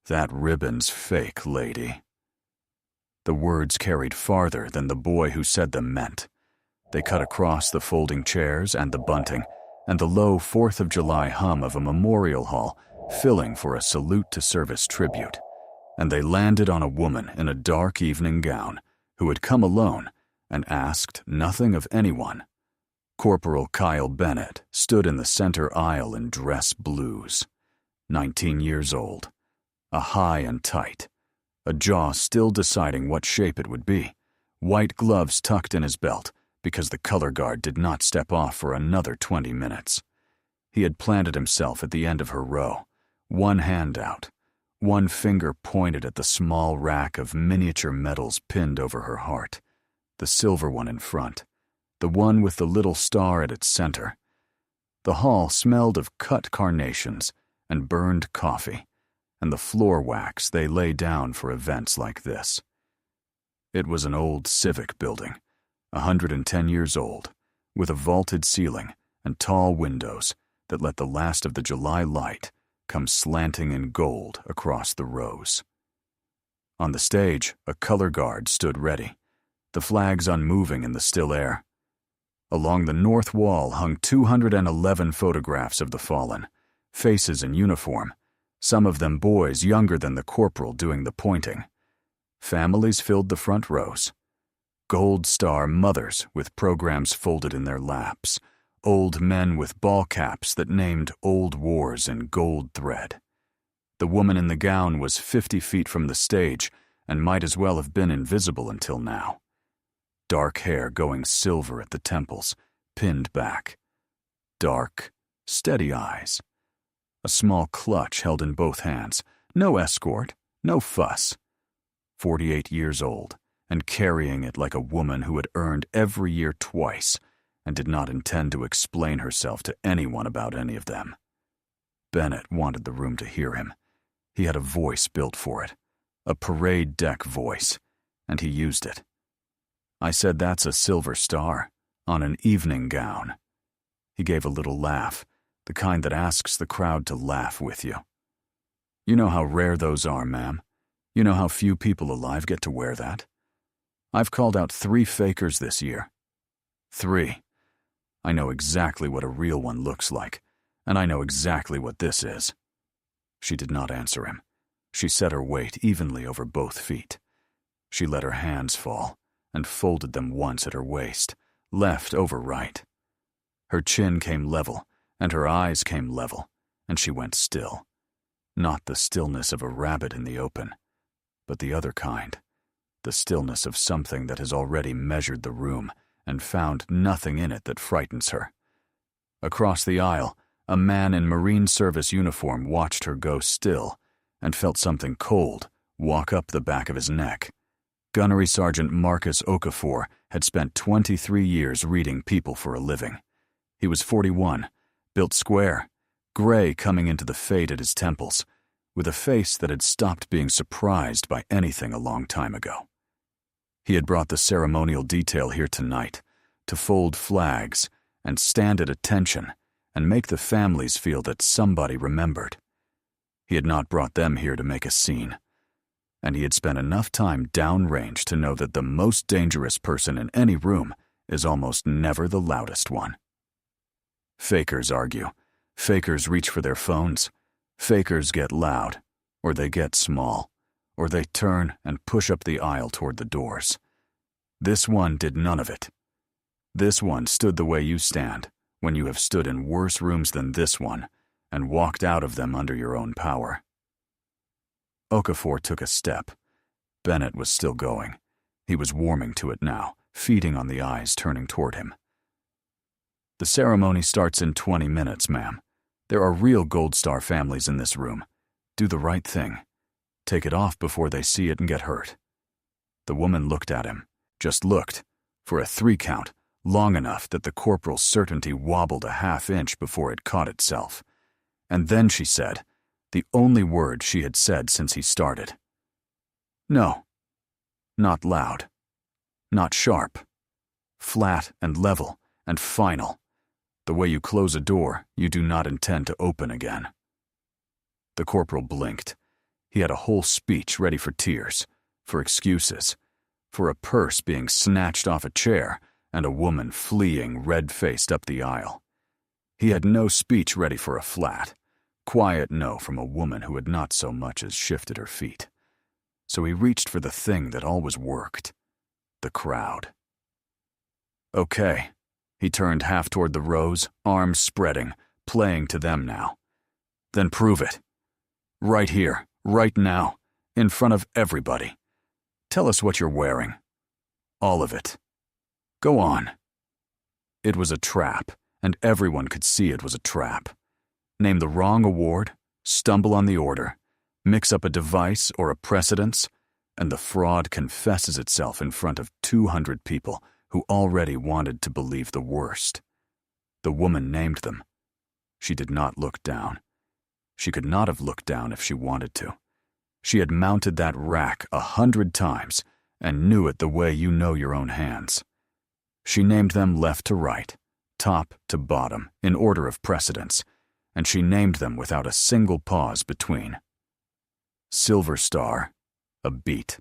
"That ribbon's fake, lady." The words carried farther than the boy who said them meant. They cut across the folding chairs and the bunting, and the low 4th of July hum of a memorial hall filling for a salute to service tribute. And they landed on a woman in a dark evening gown who had come alone and asked nothing of anyone. Corporal Kyle Bennett stood in the center aisle in dress blues. 19 years old, a high and tight, a jaw still deciding what shape it would be, white gloves tucked in his belt because the color guard did not step off for another 20 minutes. He had planted himself at the end of her row, one hand out, one finger pointed at the small rack of miniature medals pinned over her heart, the silver one in front, the one with the little star at its center. The hall smelled of cut carnations and burned coffee, and the floor wax they lay down for events like this. It was an old civic building, 110 years old, with a vaulted ceiling and tall windows that let the last of the July light come slanting in gold across the rows. On the stage, a color guard stood ready, the flags unmoving in the still air. Along the north wall hung 211 photographs of the fallen, faces in uniform, some of them boys younger than the corporal doing the pointing. Families filled the front rows. Gold Star mothers with programs folded in their laps, old men with ball caps that named old wars in gold thread. The woman in the gown was 50 feet from the stage and might as well have been invisible until now. Dark hair going silver at the temples, pinned back. Dark, steady eyes. A small clutch held in both hands. No escort, no fuss. 48 years old, and carrying it like a woman who had earned every year twice and did not intend to explain herself to anyone about any of them. Bennett wanted the room to hear him. He had a voice built for it, a parade deck voice, and he used it. I said, "That's a silver star, on an evening gown." He gave a little laugh, the kind that asks the crowd to laugh with you. "You know how rare those are, ma'am. You know how few people alive get to wear that. I've called out 3 fakers this year. 3. I know exactly what a real one looks like, and I know exactly what this is." She did not answer him. She set her weight evenly over both feet. She let her hands fall and folded them once at her waist, left over right. Her chin came level, and her eyes came level, and she went still. Not the stillness of a rabbit in the open, but the other kind, the stillness of something that has already measured the room and found nothing in it that frightens her. Across the aisle, a man in Marine Service uniform watched her go still and felt something cold walk up the back of his neck. Gunnery Sergeant Marcus Okafor had spent 23 years reading people for a living. He was 41, built square, gray coming into the fade at his temples, with a face that had stopped being surprised by anything a long time ago. He had brought the ceremonial detail here tonight to fold flags and stand at attention and make the families feel that somebody remembered. He had not brought them here to make a scene, and he had spent enough time downrange to know that the most dangerous person in any room is almost never the loudest one. Fakers argue. Fakers reach for their phones. Fakers get loud, or they get small, or they turn and push up the aisle toward the doors. This one did none of it. This one stood the way you stand when you have stood in worse rooms than this one and walked out of them under your own power. Okafor took a step. Bennett was still going. He was warming to it now, feeding on the eyes turning toward him. "The ceremony starts in 20 minutes, ma'am. There are real Gold Star families in this room. Do the right thing. Take it off before they see it and get hurt." The woman looked at him, just looked, for a 3 count, long enough that the corporal's certainty wobbled a half-inch before it caught itself. And then she said, the only word she had said since he started. "No. Not loud. Not sharp. Flat and level and final. The way you close a door, you do not intend to open again." The corporal blinked. He had a whole speech ready for tears, for excuses, for a purse being snatched off a chair and a woman fleeing red-faced up the aisle. He had no speech ready for a flat, quiet no from a woman who had not so much as shifted her feet. So he reached for the thing that always worked, the crowd. Okay. He turned half toward the rows, arms spreading, playing to them now. Then prove it. Right here, right now, in front of everybody. Tell us what you're wearing. All of it. Go on. It was a trap, and everyone could see it was a trap. Name the wrong award, stumble on the order, mix up a device or a precedence, and the fraud confesses itself in front of 200 people who already wanted to believe the worst. The woman named them. She did not look down. She could not have looked down if she wanted to. She had mounted that rack 100 times and knew it the way you know your own hands. She named them left to right, top to bottom, in order of precedence, and she named them without a single pause between. Silver Star, a beat.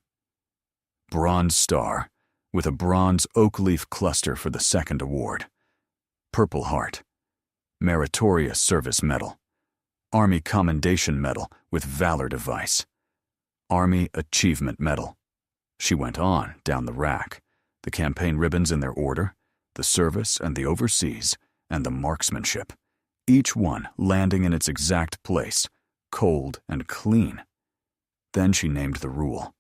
Bronze Star, with a bronze oak leaf cluster for the second award. Purple Heart, Meritorious Service Medal. Army Commendation Medal with Valor Device. Army Achievement Medal. She went on down the rack, the campaign ribbons in their order, the service and the overseas, and the marksmanship, each one landing in its exact place, cold and clean. Then she named the rule.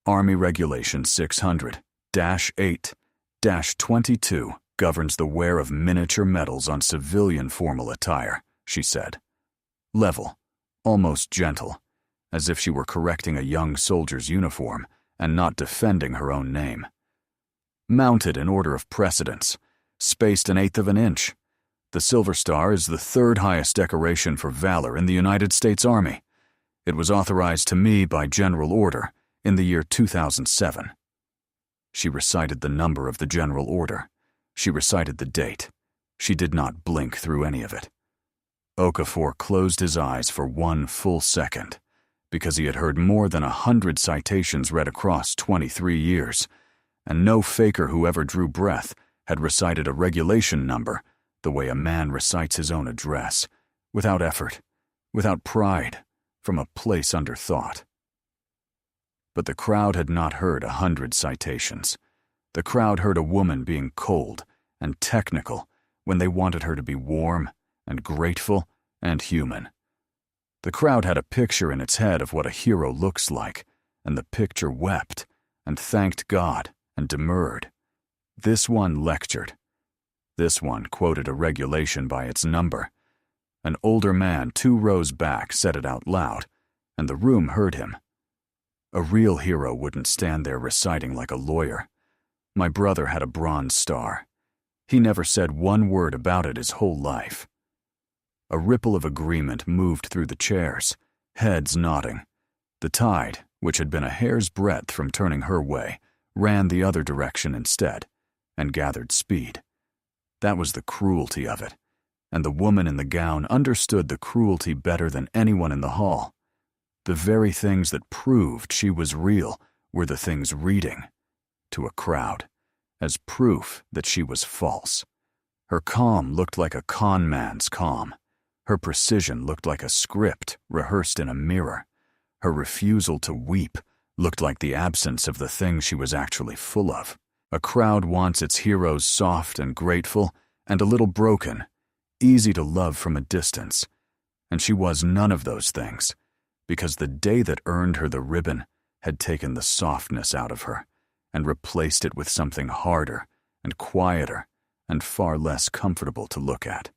Army Regulation 600-8-22 governs the wear of miniature medals on civilian formal attire, she said. Level, almost gentle, as if she were correcting a young soldier's uniform and not defending her own name. Mounted in order of precedence, spaced 1/8 of an inch. The Silver Star is the 3rd highest decoration for valor in the United States Army. It was authorized to me by general order in the year 2007. She recited the number of the general order. She recited the date. She did not blink through any of it. Okafor closed his eyes for 1 full second, because he had heard more than 100 citations read across 23 years, and no faker who ever drew breath had recited a regulation number the way a man recites his own address, without effort, without pride, from a place under thought. But the crowd had not heard 100 citations. The crowd heard a woman being cold and technical when they wanted her to be warm and grateful and human. The crowd had a picture in its head of what a hero looks like, and the picture wept and thanked God and demurred. This one lectured. This one quoted a regulation by its number. An older man 2 rows back said it out loud, and the room heard him. A real hero wouldn't stand there reciting like a lawyer. My brother had a Bronze Star. He never said one word about it his whole life. A ripple of agreement moved through the chairs, heads nodding. The tide, which had been a hair's breadth from turning her way, ran the other direction instead, and gathered speed. That was the cruelty of it, and the woman in the gown understood the cruelty better than anyone in the hall. The very things that proved she was real were the things reading, to a crowd, as proof that she was false. Her calm looked like a con man's calm. Her precision looked like a script rehearsed in a mirror. Her refusal to weep looked like the absence of the thing she was actually full of. A crowd wants its heroes soft and grateful and a little broken, easy to love from a distance. And she was none of those things, because the day that earned her the ribbon had taken the softness out of her and replaced it with something harder and quieter and far less comfortable to look at.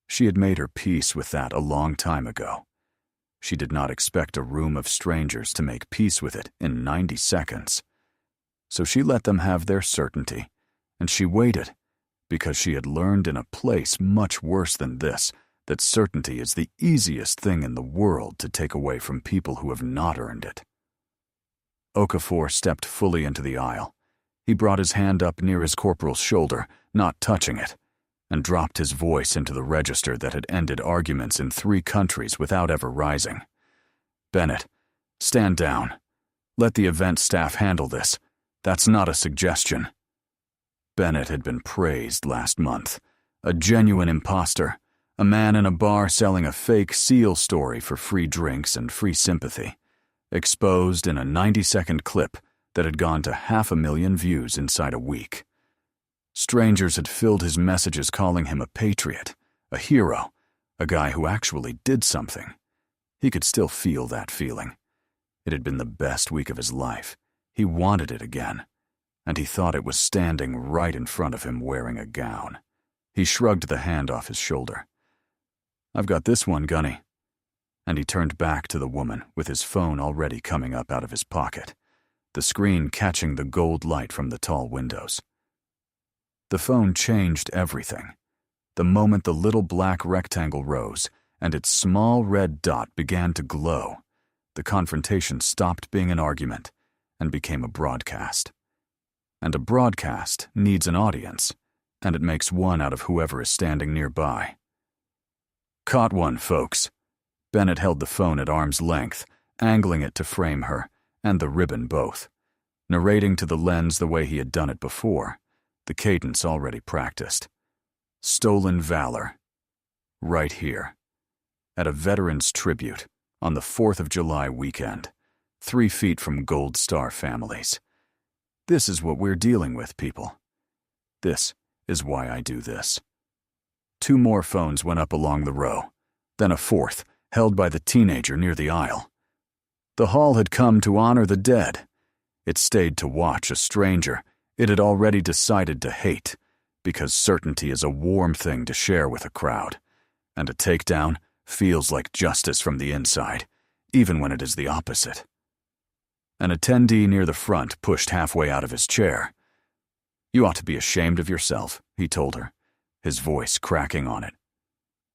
She had made her peace with that a long time ago. She did not expect a room of strangers to make peace with it in 90 seconds. So she let them have their certainty, and she waited, because she had learned in a place much worse than this that certainty is the easiest thing in the world to take away from people who have not earned it. Okafor stepped fully into the aisle. He brought his hand up near his corporal's shoulder, not touching it, and dropped his voice into the register that had ended arguments in 3 countries without ever rising. Bennett, stand down. Let the event staff handle this. That's not a suggestion. Bennett had been praised last month. A genuine imposter. A man in a bar selling a fake SEAL story for free drinks and free sympathy. Exposed in a 90-second clip that had gone to 500,000 views inside a week. Strangers had filled his messages calling him a patriot, a hero, a guy who actually did something. He could still feel that feeling. It had been the best week of his life. He wanted it again, and he thought it was standing right in front of him wearing a gown. He shrugged the hand off his shoulder. "I've got this one, Gunny." And he turned back to the woman with his phone already coming up out of his pocket, the screen catching the gold light from the tall windows. The phone changed everything. The moment the little black rectangle rose and its small red dot began to glow, the confrontation stopped being an argument and became a broadcast. And a broadcast needs an audience, and it makes one out of whoever is standing nearby. "Caught one, folks." Bennett held the phone at arm's length, angling it to frame her, and the ribbon both, narrating to the lens the way he had done it before, the cadence already practiced. Stolen valor. Right here. At a veteran's tribute, on the 4th of July weekend, 3 feet from Gold Star families. This is what we're dealing with, people. This is why I do this. 2 more phones went up along the row, then a 4th, held by the teenager near the aisle. The hall had come to honor the dead. It stayed to watch a stranger it had already decided to hate, because certainty is a warm thing to share with a crowd, and a takedown feels like justice from the inside, even when it is the opposite. An attendee near the front pushed halfway out of his chair. "You ought to be ashamed of yourself," he told her, his voice cracking on it.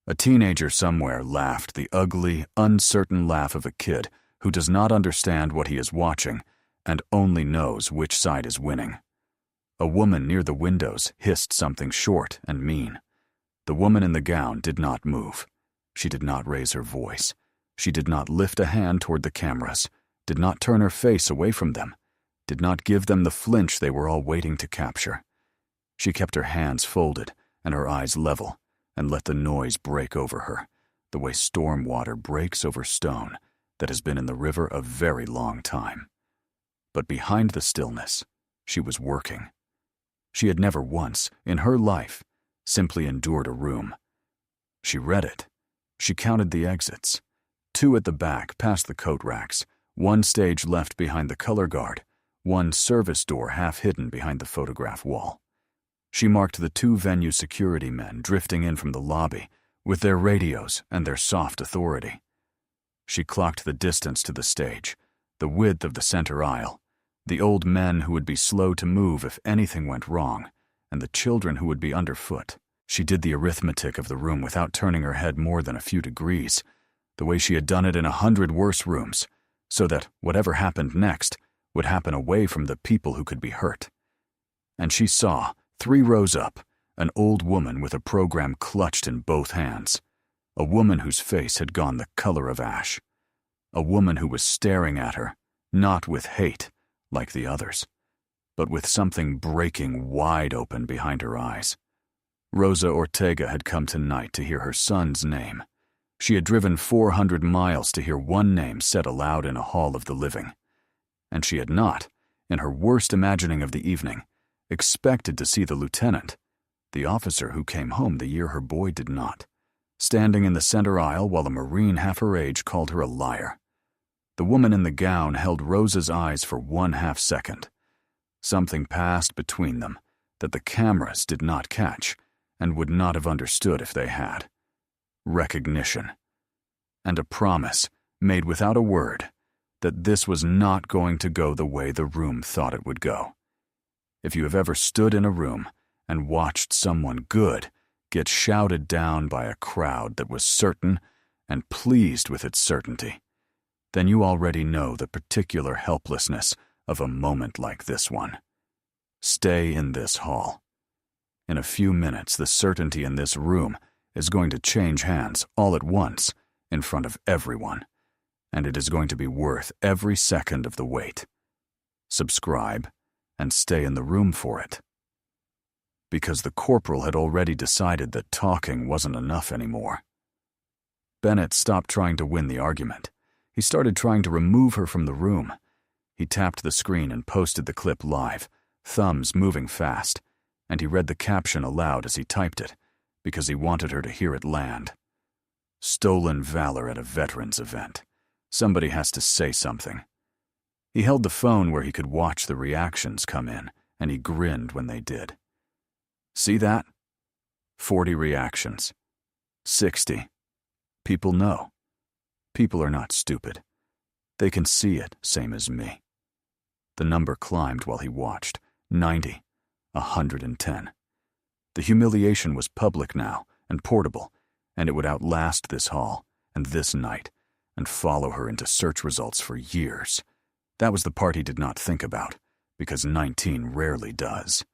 A teenager somewhere laughed the ugly, uncertain laugh of a kid who does not understand what he is watching and only knows which side is winning. A woman near the windows hissed something short and mean. The woman in the gown did not move. She did not raise her voice. She did not lift a hand toward the cameras, did not turn her face away from them, did not give them the flinch they were all waiting to capture. She kept her hands folded and her eyes level, and let the noise break over her, the way storm water breaks over stone that has been in the river a very long time. But behind the stillness, she was working. She had never once, in her life, simply endured a room. She read it. She counted the exits. 2 at the back past the coat racks, 1 stage left behind the color guard, 1 service door half hidden behind the photograph wall. She marked the 2 venue security men drifting in from the lobby with their radios and their soft authority. She clocked the distance to the stage, the width of the center aisle, the old men who would be slow to move if anything went wrong, and the children who would be underfoot. She did the arithmetic of the room without turning her head more than a few degrees, the way she had done it in 100 worse rooms, so that whatever happened next would happen away from the people who could be hurt. And she saw, 3 rows up, an old woman with a program clutched in both hands, a woman whose face had gone the color of ash, a woman who was staring at her, not with hate, like the others, but with something breaking wide open behind her eyes. Rosa Ortega had come tonight to hear her son's name. She had driven 400 miles to hear one name said aloud in a hall of the living. And she had not, in her worst imagining of the evening, expected to see the lieutenant, the officer who came home the year her boy did not, standing in the center aisle while a Marine half her age called her a liar. The woman in the gown held Rosa's eyes for 1/2 second. Something passed between them that the cameras did not catch and would not have understood if they had. Recognition. And a promise, made without a word, that this was not going to go the way the room thought it would go. If you have ever stood in a room and watched someone good get shouted down by a crowd that was certain and pleased with its certainty, then you already know the particular helplessness of a moment like this one. Stay in this hall. In a few minutes, the certainty in this room is going to change hands all at once in front of everyone, and it is going to be worth every second of the wait. Subscribe and stay in the room for it. Because the corporal had already decided that talking wasn't enough anymore. Bennett stopped trying to win the argument. He started trying to remove her from the room. He tapped the screen and posted the clip live, thumbs moving fast, and he read the caption aloud as he typed it, because he wanted her to hear it land. Stolen valor at a veterans event. Somebody has to say something. He held the phone where he could watch the reactions come in, and he grinned when they did. See that? 40 reactions. 60. People know. People are not stupid. They can see it, same as me. The number climbed while he watched. 90. 110. The humiliation was public now, and portable, and it would outlast this hall, and this night, and follow her into search results for years. That was the part he did not think about, because 19 rarely does.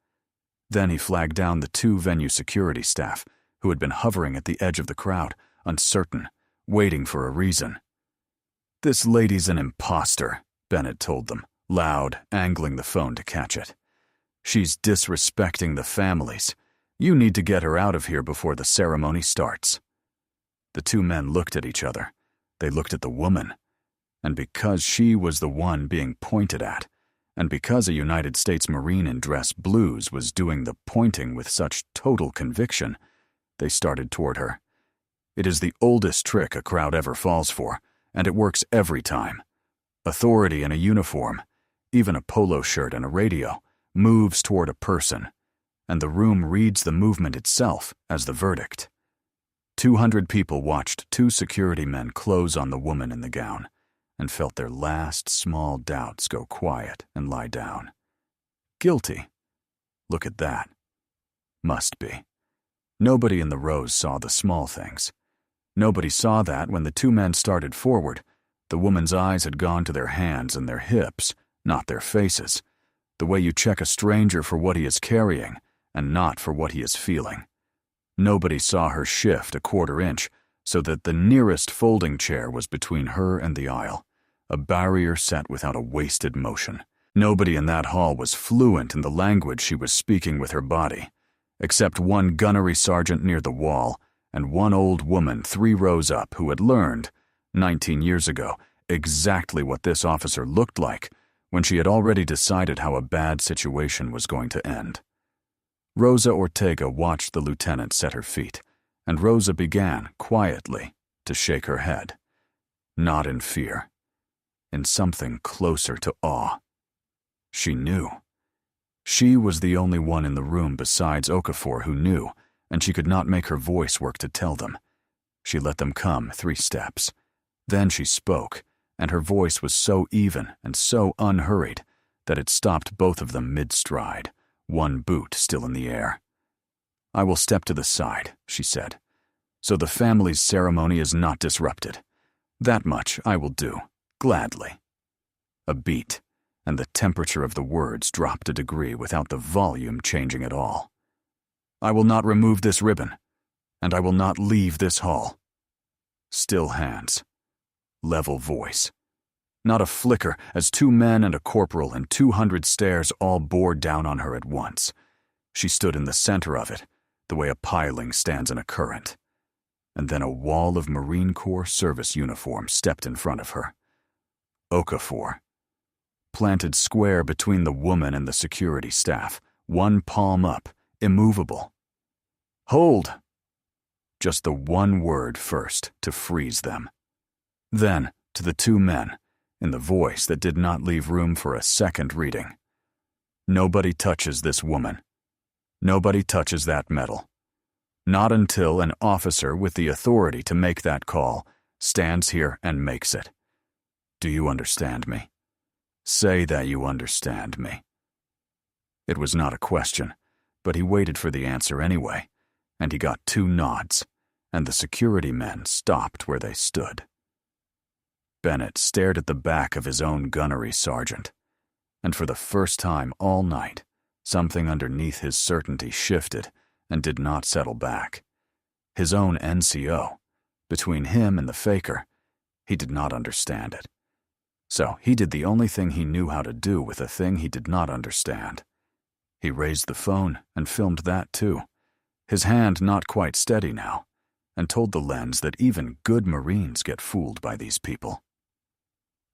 Then he flagged down the 2 venue security staff, who had been hovering at the edge of the crowd, uncertain, waiting for a reason. "This lady's an imposter," Bennett told them, loud, angling the phone to catch it. "She's disrespecting the families. You need to get her out of here before the ceremony starts." The 2 men looked at each other. They looked at the woman. And because she was the one being pointed at, and because a United States Marine in dress blues was doing the pointing with such total conviction, they started toward her. It is the oldest trick a crowd ever falls for, and it works every time. Authority in a uniform, even a polo shirt and a radio, moves toward a person, and the room reads the movement itself as the verdict. 200 people watched 2 security men close on the woman in the gown, and felt their last small doubts go quiet and lie down. Guilty. Look at that. Must be. Nobody in the rows saw the small things. Nobody saw that when the 2 men started forward, the woman's eyes had gone to their hands and their hips, not their faces, the way you check a stranger for what he is carrying and not for what he is feeling. Nobody saw her shift a quarter inch so that the nearest folding chair was between her and the aisle, a barrier set without a wasted motion. Nobody in that hall was fluent in the language she was speaking with her body, except one gunnery sergeant near the wall and one old woman 3 rows up who had learned, 19 years ago, exactly what this officer looked like when she had already decided how a bad situation was going to end. Rosa Ortega watched the lieutenant set her feet, and Rosa began, quietly, to shake her head. Not in fear. In something closer to awe. She knew. She was the only one in the room besides Okafor who knew, and she could not make her voice work to tell them. She let them come 3 steps. Then she spoke, and her voice was so even and so unhurried that it stopped both of them mid-stride, one boot still in the air. "I will step to the side," she said, "so the family's ceremony is not disrupted. That much I will do, gladly." A beat, and the temperature of the words dropped a degree without the volume changing at all. "I will not remove this ribbon, and I will not leave this hall." Still hands. Level voice. Not a flicker as 2 men and a corporal and 200 stares all bore down on her at once. She stood in the center of it, the way a piling stands in a current. And then a wall of Marine Corps service uniforms stepped in front of her. Okafor. Planted square between the woman and the security staff, one palm up, immovable. "Hold!" Just the one word first to freeze them. Then, to the 2 men, in the voice that did not leave room for a second reading. "Nobody touches this woman. Nobody touches that medal. Not until an officer with the authority to make that call stands here and makes it. Do you understand me? Say that you understand me." It was not a question, but he waited for the answer anyway, and he got 2 nods, and the security men stopped where they stood. Bennett stared at the back of his own gunnery sergeant, and for the first time all night, something underneath his certainty shifted and did not settle back. His own NCO, between him and the faker, He did not understand it. So he did the only thing he knew how to do with a thing he did not understand. He raised the phone and filmed that too, his hand not quite steady now, and told the lens that even good Marines get fooled by these people.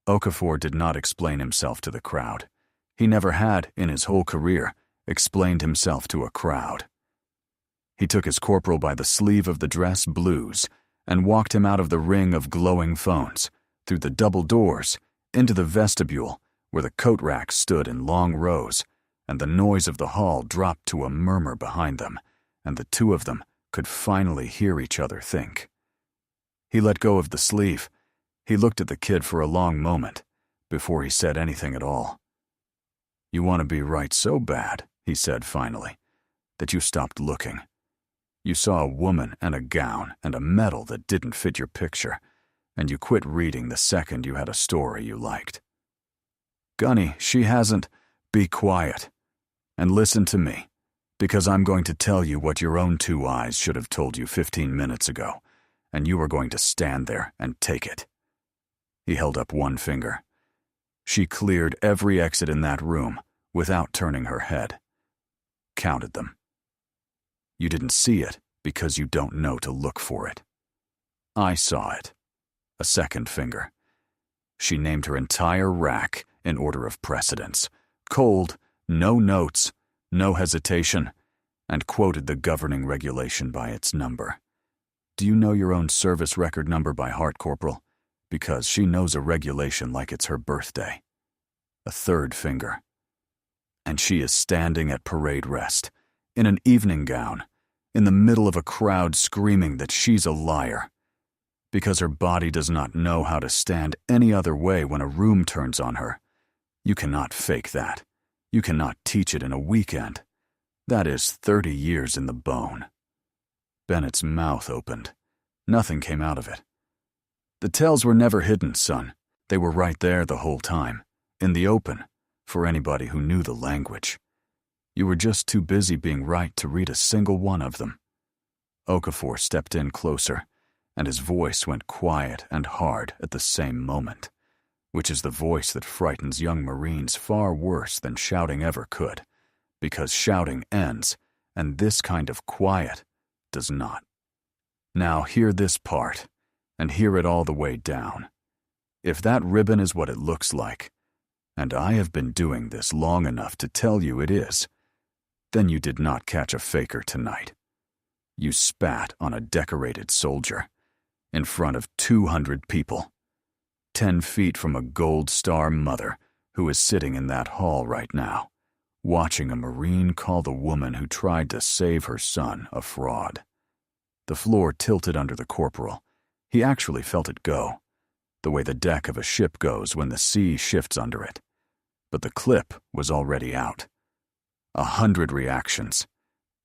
Okafor did not explain himself to the crowd. He never had, in his whole career, explained himself to a crowd. He took his corporal by the sleeve of the dress blues and walked him out of the ring of glowing phones, through the double doors, into the vestibule where the coat racks stood in long rows, and the noise of the hall dropped to a murmur behind them, and the two of them could finally hear each other think. He let go of the sleeve. He looked at the kid for a long moment before he said anything at all. "You want to be right so bad," he said finally, "that you stopped looking. You saw a woman and a gown and a medal that didn't fit your picture, and you quit reading the second you had a story you liked. Gunny, she hasn't. Be quiet. And listen to me, because I'm going to tell you what your own two eyes should have told you 15 minutes ago, and you are going to stand there and take it." He held up one finger. She cleared every exit in that room without turning her head. Counted them. You didn't see it because you don't know to look for it. I saw it. A second finger. She named her entire rack in order of precedence. Cold, no notes, no hesitation, and quoted the governing regulation by its number. Do you know your own service record number by heart, Corporal? Because she knows a regulation like it's her birthday. A third finger. And she is standing at parade rest, in an evening gown, in the middle of a crowd screaming that she's a liar, because her body does not know how to stand any other way when a room turns on her. You cannot fake that. You cannot teach it in a weekend. That is 30 years in the bone. Bennett's mouth opened. Nothing came out of it. The tells were never hidden, son. They were right there the whole time, in the open, for anybody who knew the language. You were just too busy being right to read a single one of them. Okafor stepped in closer, and his voice went quiet and hard at the same moment, which is the voice that frightens young Marines far worse than shouting ever could, because shouting ends, and this kind of quiet does not. Now hear this part, and hear it all the way down. If that ribbon is what it looks like, and I have been doing this long enough to tell you it is, then you did not catch a faker tonight. You spat on a decorated soldier, in front of 200 people, 10 feet from a Gold Star mother who is sitting in that hall right now, watching a Marine call the woman who tried to save her son a fraud. The floor tilted under the corporal. He actually felt it go, the way the deck of a ship goes when the sea shifts under it. But the clip was already out. 100 reactions,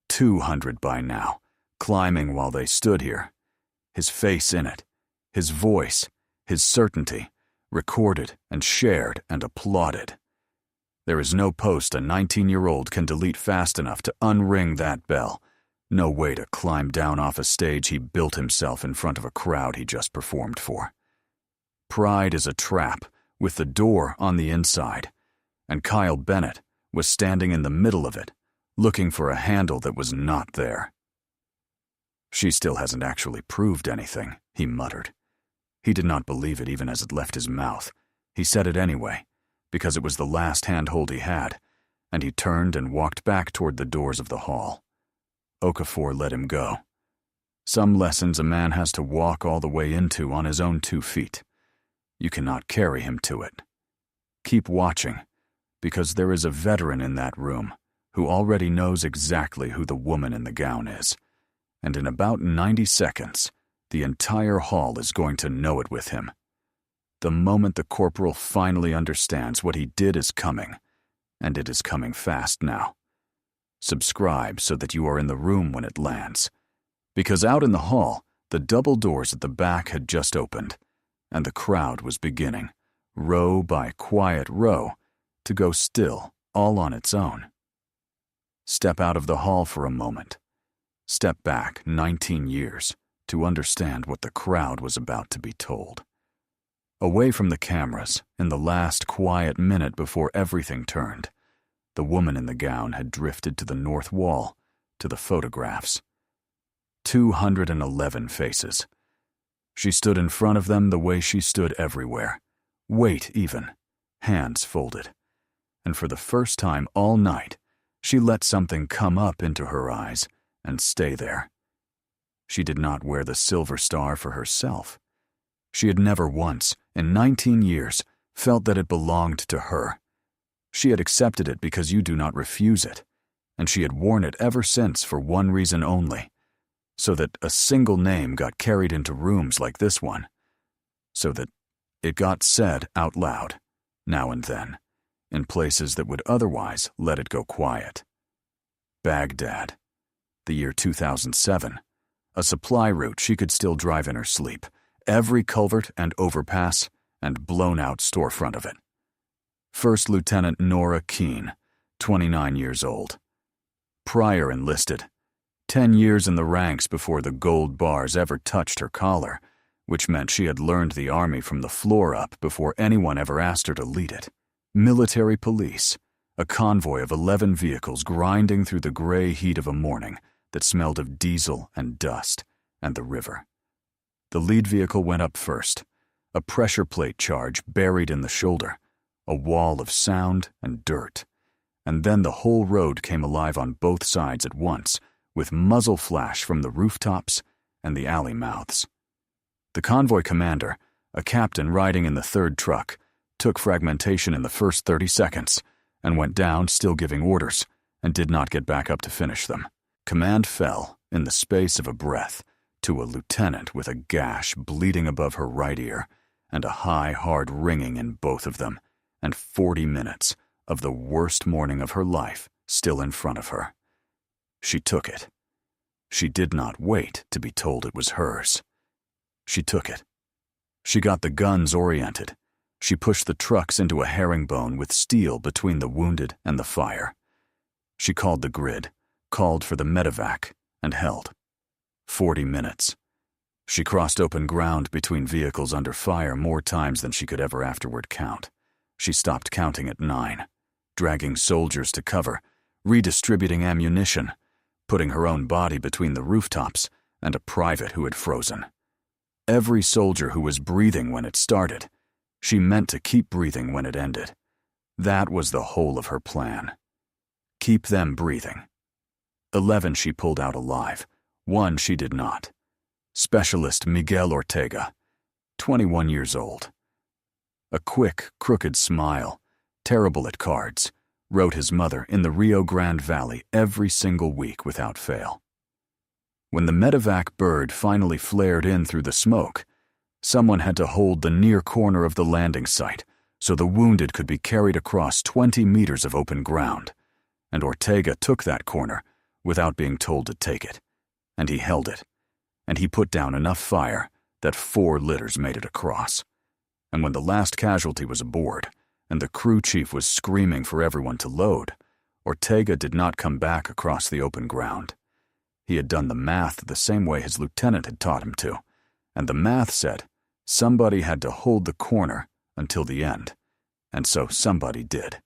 200 by now, climbing while they stood here. His face in it, his voice, his certainty, recorded and shared and applauded. There is no post a 19-year-old can delete fast enough to unring that bell. No way to climb down off a stage he built himself in front of a crowd he just performed for. Pride is a trap with the door on the inside, and Kyle Bennett was standing in the middle of it, looking for a handle that was not there. She still hasn't actually proved anything, he muttered. He did not believe it even as it left his mouth. He said it anyway, because it was the last handhold he had, and he turned and walked back toward the doors of the hall. Okafor let him go. Some lessons a man has to walk all the way into on his own 2 feet. You cannot carry him to it. Keep watching, because there is a veteran in that room who already knows exactly who the woman in the gown is, and in about 90 seconds, the entire hall is going to know it with him. The moment the corporal finally understands what he did is coming, and it is coming fast now. Subscribe so that you are in the room when it lands, because out in the hall, the double doors at the back had just opened, and the crowd was beginning, row by quiet row, to go still, all on its own. Step out of the hall for a moment. Step back 19 years to understand what the crowd was about to be told. Away from the cameras, in the last quiet minute before everything turned, the woman in the gown had drifted to the north wall, to the photographs. 211 faces. She stood in front of them the way she stood everywhere, weight even, hands folded. And for the first time all night, she let something come up into her eyes and stay there. She did not wear the silver star for herself. She had never once, in 19 years, felt that it belonged to her. She had accepted it because you do not refuse it, and she had worn it ever since for one reason only, so that a single name got carried into rooms like this one, so that it got said out loud, now and then, in places that would otherwise let it go quiet. Baghdad, the year 2007, a supply route she could still drive in her sleep, every culvert and overpass and blown-out storefront of it. First Lieutenant Nora Keene, 29 years old. Prior enlisted, 10 years in the ranks before the gold bars ever touched her collar, which meant she had learned the Army from the floor up before anyone ever asked her to lead it. Military police, a convoy of 11 vehicles grinding through the gray heat of a morning that smelled of diesel and dust and the river. The lead vehicle went up first, a pressure plate charge buried in the shoulder, a wall of sound and dirt, and then the whole road came alive on both sides at once, with muzzle flash from the rooftops and the alley mouths. The convoy commander, a captain riding in the third truck, took fragmentation in the first 30 seconds and went down still giving orders and did not get back up to finish them. Command fell, in the space of a breath, to a lieutenant with a gash bleeding above her right ear and a high, hard ringing in both of them, and 40 minutes of the worst morning of her life still in front of her. She took it. She did not wait to be told it was hers. She took it. She got the guns oriented. She pushed the trucks into a herringbone with steel between the wounded and the fire. She called the grid, called for the medevac, and held. 40 minutes. She crossed open ground between vehicles under fire more times than she could ever afterward count. She stopped counting at 9, dragging soldiers to cover, redistributing ammunition, putting her own body between the rooftops and a private who had frozen. Every soldier who was breathing when it started, she meant to keep breathing when it ended. That was the whole of her plan. Keep them breathing. 11 she pulled out alive. 1 she did not. Specialist Miguel Ortega, 21 years old. A quick, crooked smile, terrible at cards, wrote his mother in the Rio Grande Valley every single week without fail. When the medevac bird finally flared in through the smoke, someone had to hold the near corner of the landing site so the wounded could be carried across 20 meters of open ground, and Ortega took that corner without being told to take it, and he held it, and he put down enough fire that 4 litters made it across. And when the last casualty was aboard, and the crew chief was screaming for everyone to load, Ortega did not come back across the open ground. He had done the math the same way his lieutenant had taught him to, and the math said somebody had to hold the corner until the end, and so somebody did.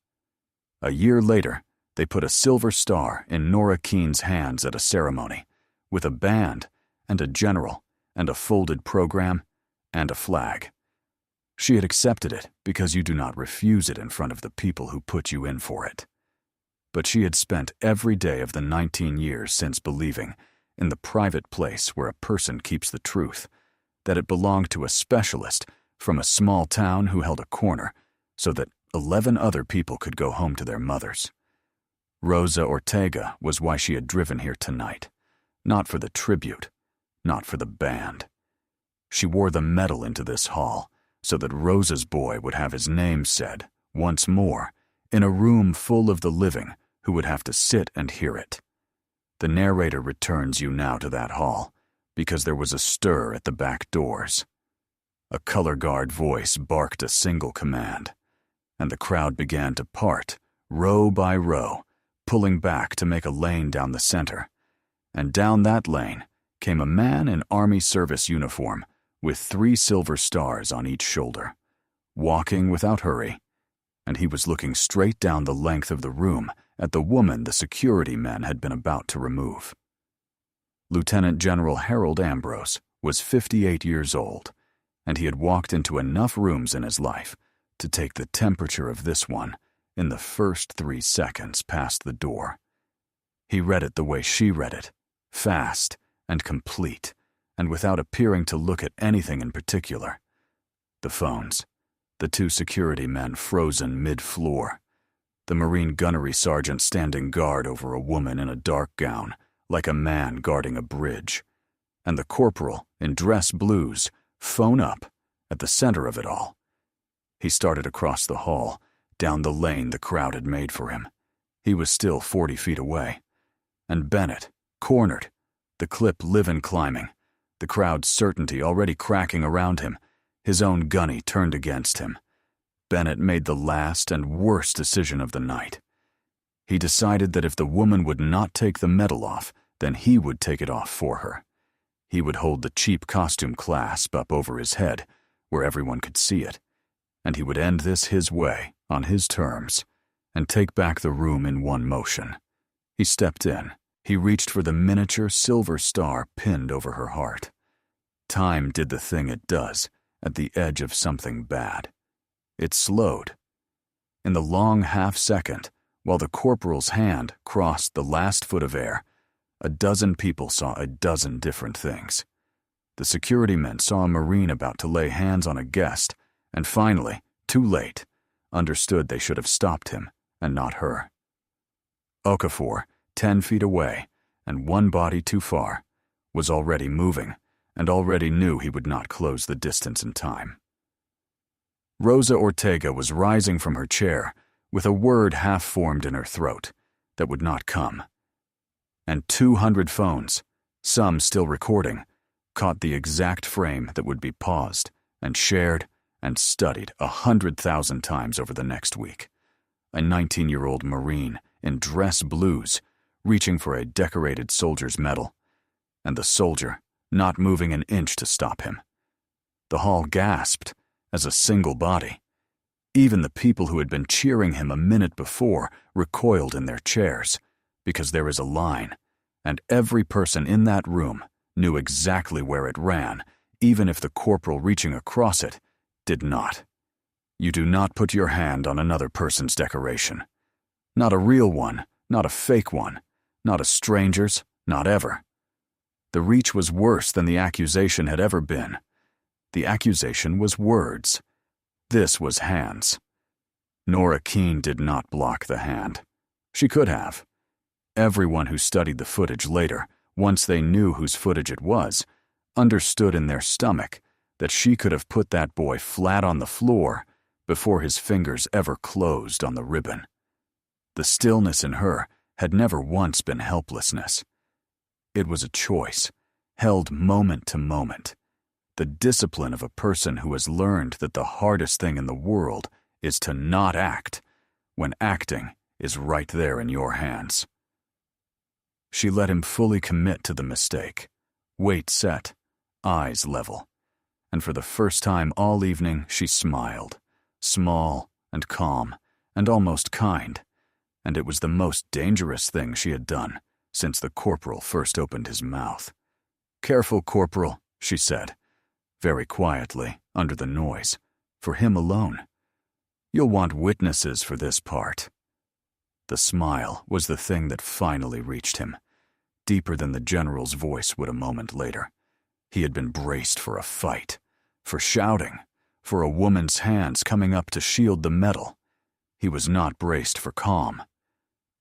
A year later, they put a silver star in Nora Keene's hands at a ceremony, with a band and a general and a folded program and a flag. She had accepted it because you do not refuse it in front of the people who put you in for it. But she had spent every day of the 19 years since believing, in the private place where a person keeps the truth, that it belonged to a specialist from a small town who held a corner so that 11 other people could go home to their mothers. Rosa Ortega was why she had driven here tonight, not for the tribute, not for the band. She wore the medal into this hall so that Rosa's boy would have his name said, once more, in a room full of the living who would have to sit and hear it. The narrator returns you now to that hall, because there was a stir at the back doors. A color guard voice barked a single command, and the crowd began to part, row by row, pulling back to make a lane down the center. And down that lane came a man in Army service uniform with 3 silver stars on each shoulder, walking without hurry, and he was looking straight down the length of the room at the woman the security men had been about to remove. Lieutenant General Harold Ambrose was 58 years old, and he had walked into enough rooms in his life to take the temperature of this one in the first 3 seconds past the door. He read it the way she read it, fast and complete, and without appearing to look at anything in particular. The phones, the 2 security men frozen mid-floor, the Marine gunnery sergeant standing guard over a woman in a dark gown, like a man guarding a bridge, and the corporal in dress blues, phone up, at the center of it all. He started across the hall, down the lane the crowd had made for him. He was still 40 feet away. And Bennett, cornered, the clip livin' climbing, the crowd's certainty already cracking around him, his own gunny turned against him. Bennett made the last and worst decision of the night. He decided that if the woman would not take the medal off, then he would take it off for her. He would hold the cheap costume clasp up over his head, where everyone could see it, and he would end this his way, on his terms, and take back the room in one motion. He stepped in. He reached for the miniature silver star pinned over her heart. Time did the thing it does at the edge of something bad. It slowed. In the long half-second, while the corporal's hand crossed the last foot of air, a dozen people saw a dozen different things. The security men saw a Marine about to lay hands on a guest, and finally, too late, understood they should have stopped him and not her. Okafor, 10 feet away, and one body too far, was already moving, and already knew he would not close the distance in time. Rosa Ortega was rising from her chair, with a word half-formed in her throat, that would not come. And 200 phones, some still recording, caught the exact frame that would be paused and shared and studied 100,000 times over the next week. A 19-year-old Marine in dress blues, reaching for a decorated soldier's medal, and the soldier not moving an inch to stop him. The hall gasped as a single body. Even the people who had been cheering him a minute before recoiled in their chairs, because there is a line, and every person in that room knew exactly where it ran, even if the corporal reaching across it did not. You do not put your hand on another person's decoration. Not a real one, not a fake one, not a stranger's, not ever. The reach was worse than the accusation had ever been. The accusation was words. This was hands. Nora Keene did not block the hand. She could have. Everyone who studied the footage later, once they knew whose footage it was, understood in their stomach that she could have put that boy flat on the floor before his fingers ever closed on the ribbon. The stillness in her had never once been helplessness. It was a choice, held moment to moment. The discipline of a person who has learned that the hardest thing in the world is to not act, when acting is right there in your hands. She let him fully commit to the mistake, weight set, eyes level, and for the first time all evening she smiled, small and calm and almost kind, and it was the most dangerous thing she had done since the corporal first opened his mouth. "Careful, Corporal," she said, very quietly, under the noise, for him alone. "You'll want witnesses for this part." The smile was the thing that finally reached him, deeper than the general's voice would a moment later. He had been braced for a fight, for shouting, for a woman's hands coming up to shield the medal. He was not braced for calm.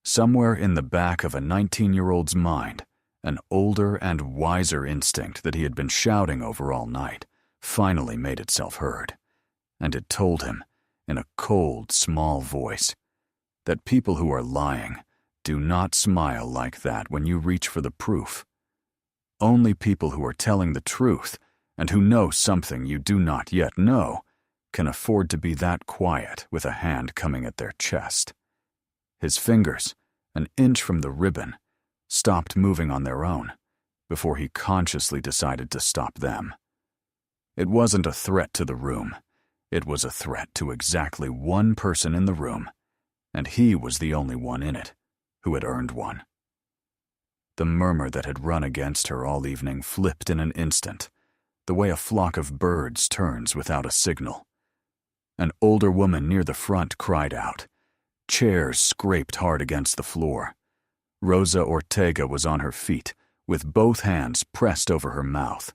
Somewhere in the back of a 19-year-old's mind, an older and wiser instinct that he had been shouting over all night finally made itself heard, and it told him, in a cold, small voice, that people who are lying do not smile like that when you reach for the proof. Only people who are telling the truth and who know something you do not yet know can afford to be that quiet with a hand coming at their chest. His fingers, an inch from the ribbon, stopped moving on their own before he consciously decided to stop them. It wasn't a threat to the room. It was a threat to exactly one person in the room, and he was the only one in it who had earned one. The murmur that had run against her all evening flipped in an instant, the way a flock of birds turns without a signal. An older woman near the front cried out. Chairs scraped hard against the floor. Rosa Ortega was on her feet, with both hands pressed over her mouth.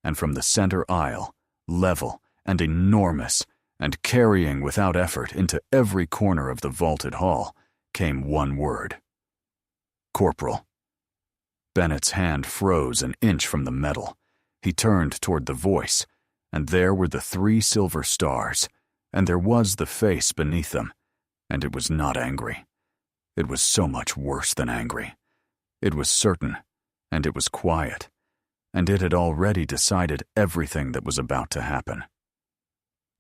And from the center aisle, level and enormous, and carrying without effort into every corner of the vaulted hall, came one word. Corporal. Bennett's hand froze an inch from the metal. He turned toward the voice, and there were the 3 silver stars, and there was the face beneath them, and it was not angry. It was so much worse than angry. It was certain, and it was quiet, and it had already decided everything that was about to happen.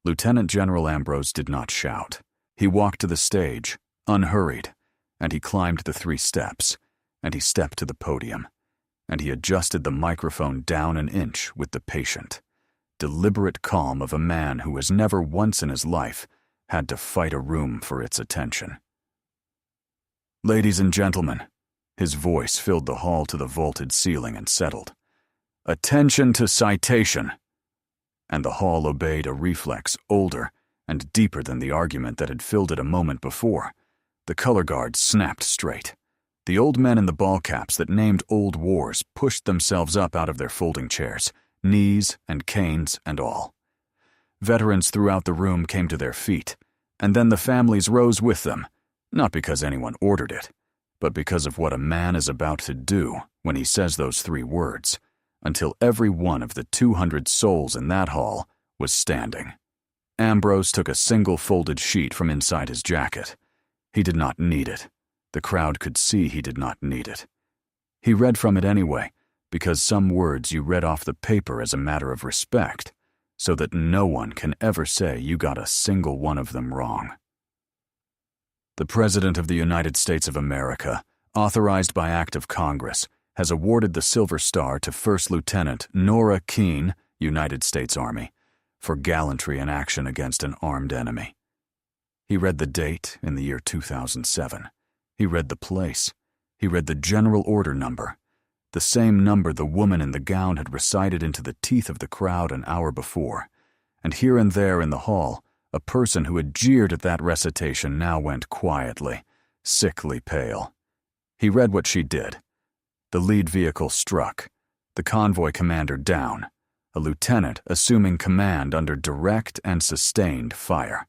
Lieutenant General Ambrose did not shout. He walked to the stage, unhurried, and he climbed the 3 steps, and he stepped to the podium, and he adjusted the microphone down an inch with the patient, deliberate calm of a man who has never once in his life had to fight a room for its attention. Ladies and gentlemen, his voice filled the hall to the vaulted ceiling and settled. Attention to citation! And the hall obeyed a reflex older and deeper than the argument that had filled it a moment before. The color guards snapped straight. The old men in the ball caps that named old wars pushed themselves up out of their folding chairs, knees and canes and all. Veterans throughout the room came to their feet, and then the families rose with them, not because anyone ordered it, but because of what a man is about to do when he says those 3 words, until every one of the 200 souls in that hall was standing. Ambrose took a single folded sheet from inside his jacket. He did not need it. The crowd could see he did not need it. He read from it anyway, because some words you read off the paper as a matter of respect, so that no one can ever say you got a single one of them wrong. The President of the United States of America, authorized by Act of Congress, has awarded the Silver Star to First Lieutenant Nora Keene, United States Army, for gallantry in action against an armed enemy. He read the date in the year 2007. He read the place. He read the general order number, the same number the woman in the gown had recited into the teeth of the crowd an hour before, and here and there in the hall, a person who had jeered at that recitation now went quietly, sickly pale. He read what she did. The lead vehicle struck, the convoy commander down, a lieutenant assuming command under direct and sustained fire.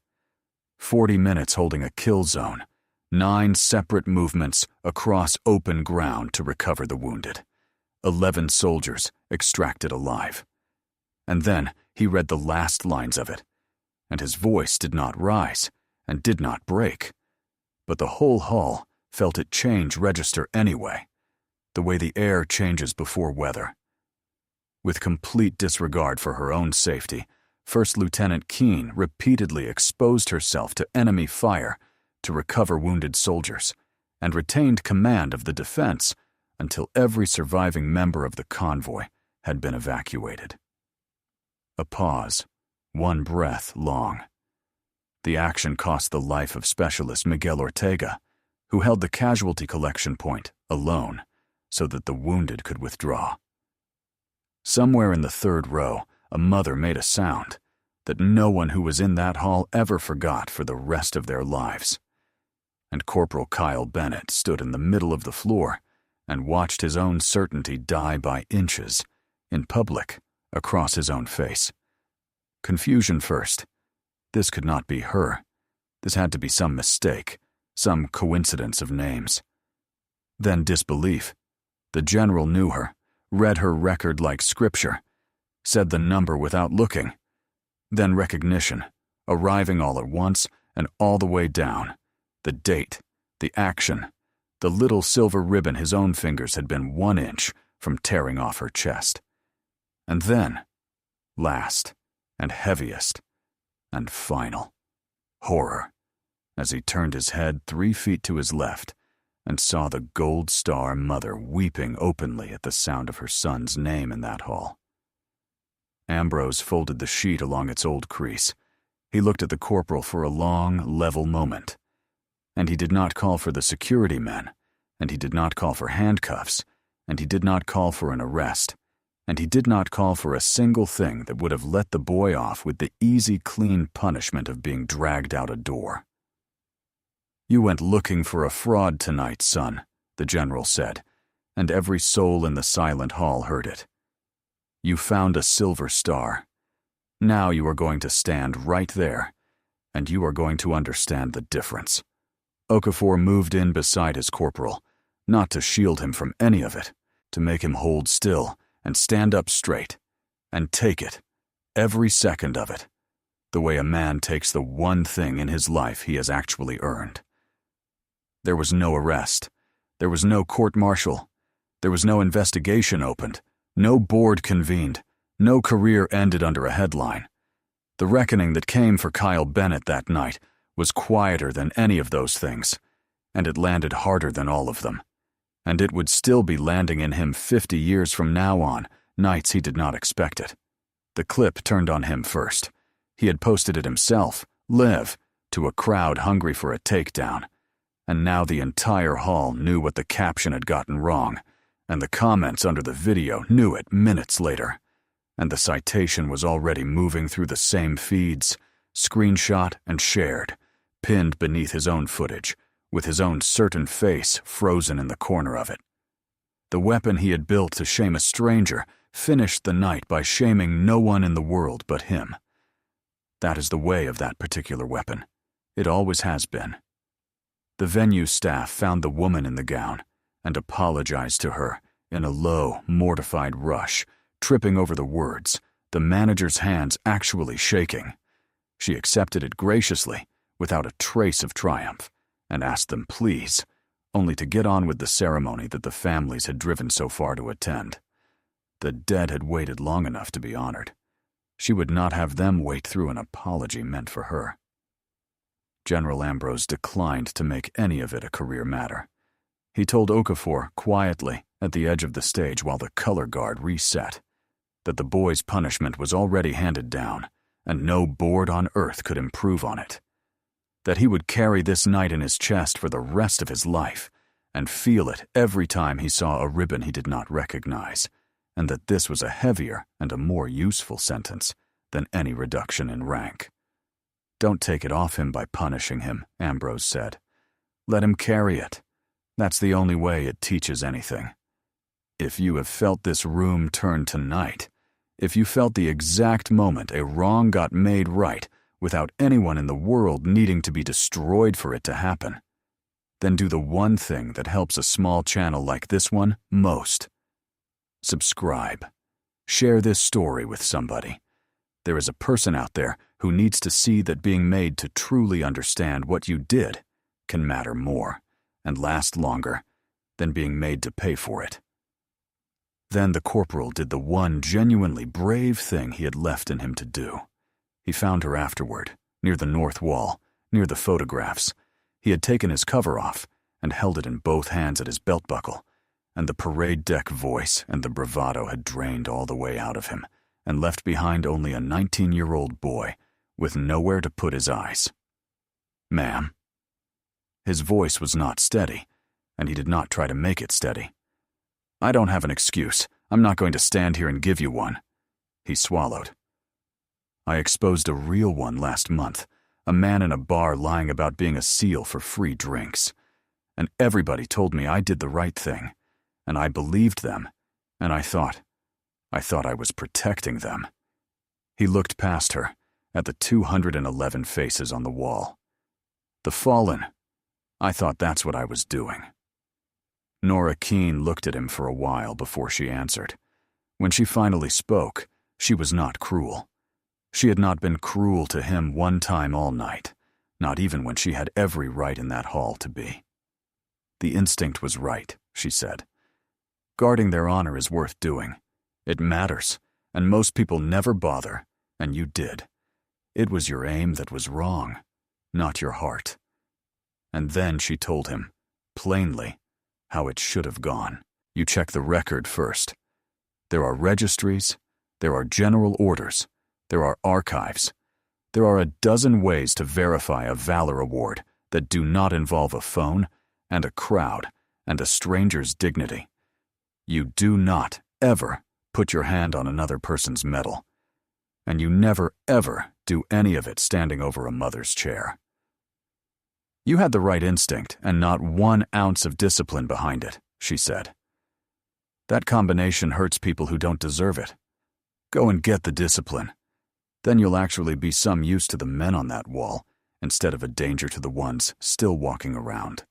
40 minutes holding a kill zone, 9 separate movements across open ground to recover the wounded. 11 soldiers extracted alive. And then he read the last lines of it, and his voice did not rise and did not break, but the whole hall felt it change register anyway, the way the air changes before weather. With complete disregard for her own safety, First Lieutenant Keene repeatedly exposed herself to enemy fire to recover wounded soldiers, and retained command of the defense until every surviving member of the convoy had been evacuated. A pause, 1 breath long. The action cost the life of Specialist Miguel Ortega, who held the casualty collection point alone so that the wounded could withdraw. Somewhere in the 3rd row, a mother made a sound that no one who was in that hall ever forgot for the rest of their lives. And Corporal Kyle Bennett stood in the middle of the floor and watched his own certainty die by inches, in public, across his own face. Confusion first. This could not be her. This had to be some mistake, some coincidence of names. Then disbelief. The general knew her, read her record like scripture, said the number without looking. Then recognition, arriving all at once and all the way down. The date, the action, the little silver ribbon his own fingers had been 1 inch from tearing off her chest. And then, last and heaviest and final, horror, as he turned his head 3 feet to his left and saw the Gold Star mother weeping openly at the sound of her son's name in that hall. Ambrose folded the sheet along its old crease, He looked at the corporal for a long, level moment. And he did not call for the security men, and he did not call for handcuffs, and he did not call for an arrest, and he did not call for a single thing that would have let the boy off with the easy, clean punishment of being dragged out a door. "You went looking for a fraud tonight, son," the general said, and every soul in the silent hall heard it. "You found a silver star. Now you are going to stand right there, and you are going to understand the difference." Okafor moved in beside his corporal, not to shield him from any of it, to make him hold still and stand up straight, and take it, every second of it, the way a man takes the one thing in his life he has actually earned. There was no arrest. There was no court-martial. There was no investigation opened, no board convened, no career ended under a headline. The reckoning that came for Kyle Bennett that night was quieter than any of those things, and it landed harder than all of them. And it would still be landing in him 50 years from now on, nights he did not expect it. The clip turned on him first. He had posted it himself, live, to a crowd hungry for a takedown. And now the entire hall knew what the caption had gotten wrong, and the comments under the video knew it minutes later. And the citation was already moving through the same feeds, screenshot and shared, pinned beneath his own footage, with his own certain face frozen in the corner of it. The weapon he had built to shame a stranger finished the night by shaming no one in the world but him. That is the way of that particular weapon. It always has been. The venue staff found the woman in the gown and apologized to her in a low, mortified rush, tripping over the words, the manager's hands actually shaking. She accepted it graciously, without a trace of triumph, and asked them please, only to get on with the ceremony that the families had driven so far to attend. The dead had waited long enough to be honored. She would not have them wait through an apology meant for her. General Ambrose declined to make any of it a career matter. He told Okafor quietly at the edge of the stage while the color guard reset that the boy's punishment was already handed down and no board on earth could improve on it. That he would carry this night in his chest for the rest of his life and feel it every time he saw a ribbon he did not recognize, and that this was a heavier and a more useful sentence than any reduction in rank. "Don't take it off him by punishing him," Ambrose said. "Let him carry it. That's the only way it teaches anything. If you have felt this room turn tonight, if you felt the exact moment a wrong got made right without anyone in the world needing to be destroyed for it to happen, then do the one thing that helps a small channel like this one most. Subscribe. Share this story with somebody. There is a person out there who needs to see that being made to truly understand what you did can matter more and last longer than being made to pay for it." Then the corporal did the one genuinely brave thing he had left in him to do. He found her afterward, near the north wall, near the photographs. He had taken his cover off and held it in both hands at his belt buckle, and the parade deck voice and the bravado had drained all the way out of him and left behind only a 19-year-old boy with nowhere to put his eyes. "Ma'am." His voice was not steady, and he did not try to make it steady. "I don't have an excuse. I'm not going to stand here and give you one." He swallowed. "I exposed a real one last month, a man in a bar lying about being a SEAL for free drinks. And everybody told me I did the right thing, and I believed them, and I thought I was protecting them." He looked past her, at the 211 faces on the wall. "The fallen. I thought that's what I was doing." Nora Keene looked at him for a while before she answered. When she finally spoke, she was not cruel. She had not been cruel to him one time all night, not even when she had every right in that hall to be. "The instinct was right," she said. "Guarding their honor is worth doing. It matters, and most people never bother, and you did. It was your aim that was wrong, not your heart." And then she told him, plainly, how it should have gone. You check the record first. There are registries, there are general orders, there are archives. There are a dozen ways to verify a Valor Award that do not involve a phone and a crowd and a stranger's dignity. You do not, ever, put your hand on another person's medal. And you never, ever do any of it standing over a mother's chair. You had the right instinct and not 1 ounce of discipline behind it, she said. That combination hurts people who don't deserve it. Go and get the discipline. Then you'll actually be some use to the men on that wall, instead of a danger to the ones still walking around.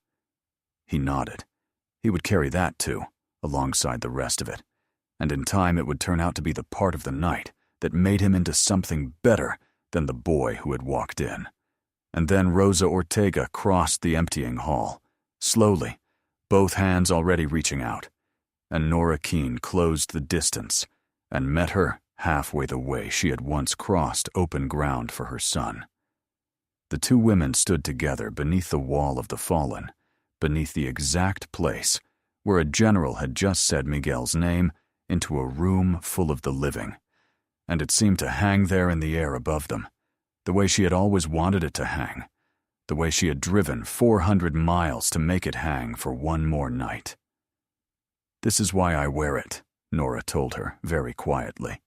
He nodded. He would carry that too, alongside the rest of it, and in time it would turn out to be the part of the night that made him into something better than the boy who had walked in. And then Rosa Ortega crossed the emptying hall, slowly, both hands already reaching out, and Nora Keene closed the distance and met her halfway the way she had once crossed open ground for her son. The two women stood together beneath the wall of the fallen, beneath the exact place where a general had just said Miguel's name into a room full of the living, and it seemed to hang there in the air above them, the way she had always wanted it to hang, the way she had driven 400 miles to make it hang for one more night. "This is why I wear it," Nora told her very quietly,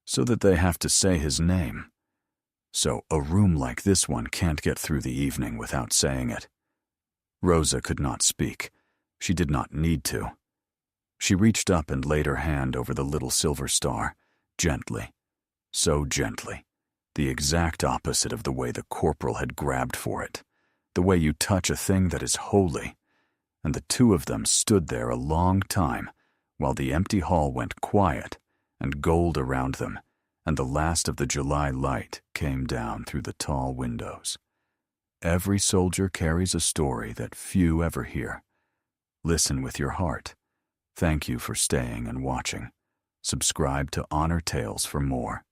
"so that they have to say his name. So a room like this one can't get through the evening without saying it." Rosa could not speak. She did not need to. She reached up and laid her hand over the little silver star, gently, so gently, the exact opposite of the way the corporal had grabbed for it, the way you touch a thing that is holy. And the two of them stood there a long time while the empty hall went quiet and gold around them, and the last of the July light came down through the tall windows. Every soldier carries a story that few ever hear. Listen with your heart. Thank you for staying and watching. Subscribe to Honor Tales for more.